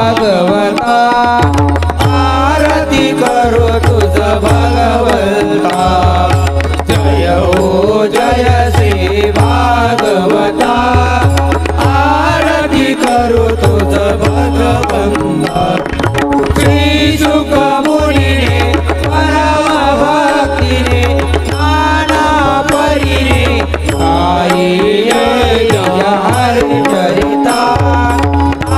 भागवता आरती करू तुझ भगवंता जय हो जय श्री भागवता आरती करू तुझ भगवंता श्री शुक मुनीने परम भक्तीने नाना परीने आई जय हरि चरिता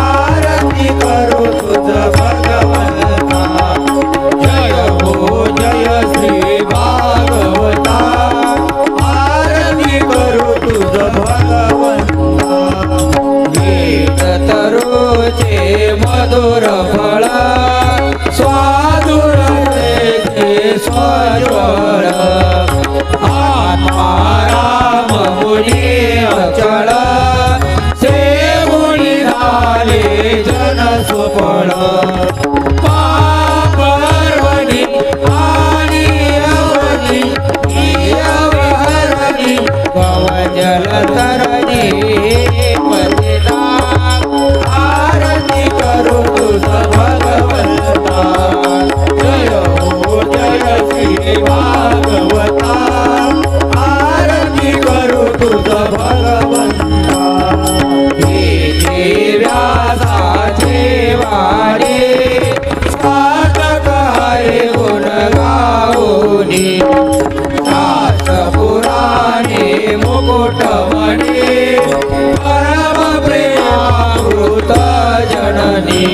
आरती करू तुझ भगवंता जय हो जय श्री भागवता आरती करू तुझ भगवंता गीत तरुचे मधुर फळ स्वादुर स्वज्वळ आत्मा राम मुनी अचळ सेवुनी झाले जन सुफळ पापर्वणी आणि अवनी अवहरणी गवजल तरणी पतिता आरती करू तुझ भगवंता जय हो जय श्री भागवता आरती करू तुझ भगवंता हे व्यासाचे वाणी साधक हरे गुण गाऊनी दास पुराणे मुकुटमणी परम प्रेमामृत जननी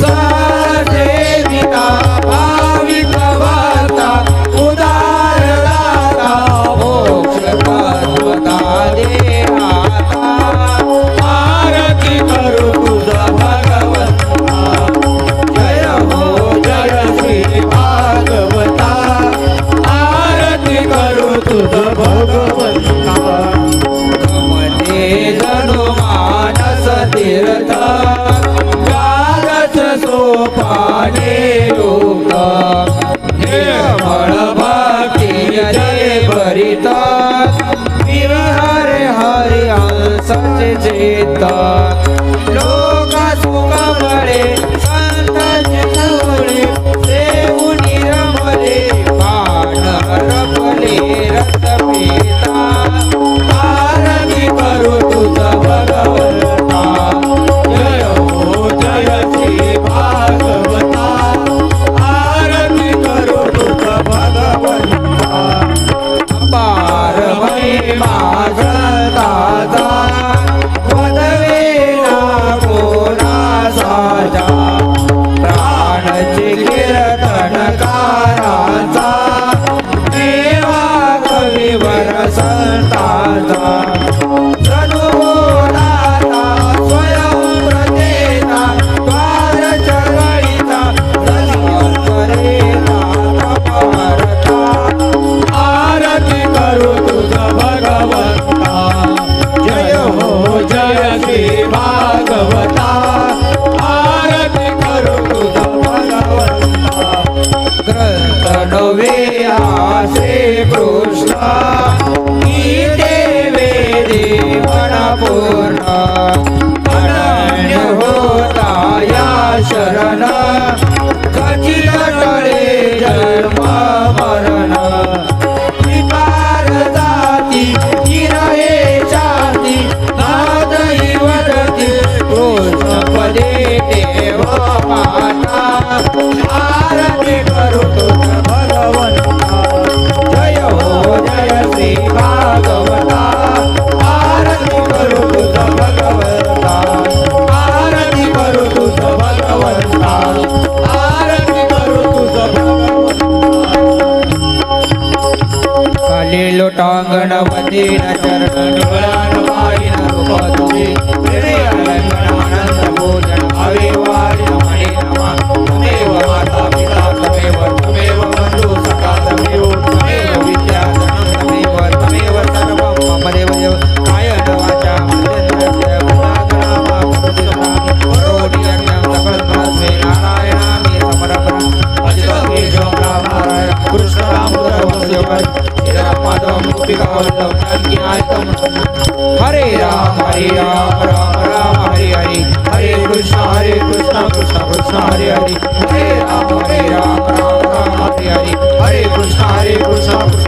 सचेतिता भाविक भक्ता उदार दाता मोक्ष तत्वता देहाता आरती करू तुझ भगवंता जय हो जय श्री भागवता आरती करू तुझ भगवंता गमते जणू मानस तीर्थ व्यारच सोपाने लोक निर्मळ भक्ती जय भरित विरहरे हरि हंसचे चेत लोक सुख बळे संत चितुळे देऊनी रमले पान रमले रस पिता आरती करू तुझ भगवंता जय हो जय श्री भागवता आरती करू तुझ भगवंता अपार महिमा जगताचा वदवेना कोणा साजा प्राणचे कीर्तनकाराचा देवा कविवर संताचा सद्गुणाचा स्वयं प्रतेता द्वार चळवळीचा सद्गुणकरेता तपहरता आरती करू तुझ भगवंता जय हो जय श्री भागवता आरती करू तुझ भगवंता ग्रंथ नवे श्री कृष्ण गीते वेदे पूर्ण अनन्य होता या शरण खचित टळे जन्म मरण विकार जाती चिरहे शांती नादही वदती कृष्ण पदे देव माता आरती करू तुझ भगवंता जय हो जय श्री भागवता आरती करू तुझ भगवंता आरती करू तुझ भगवंता आरती करू तुझ भगवंता खाली लोटांगण वंदीन चरण निवळान वाईन रूप तुझे हृदय अलंकन आनंद भोजन भावे वारी मणे नमः तमेव माता पिता तमेव तमेव बंधु सखा तमेव तमेव विद्या तमेव तमेव सर्वं मम देव देव कायन वाचा मनसेन्द्रिय बुद्धागणामा करोति करोति यज्ञं सकल परस्मै नारायणामि समर्पणम् अजितो ब्रह्मणाय कृष्ण रामचंद्र वंशवर माधवं गोपिका वल्लभ जानकी नायकं हरे राम राम कृष्ण हरे हरे राम राम राम हरे हरे हरे कृष्ण कृष्ण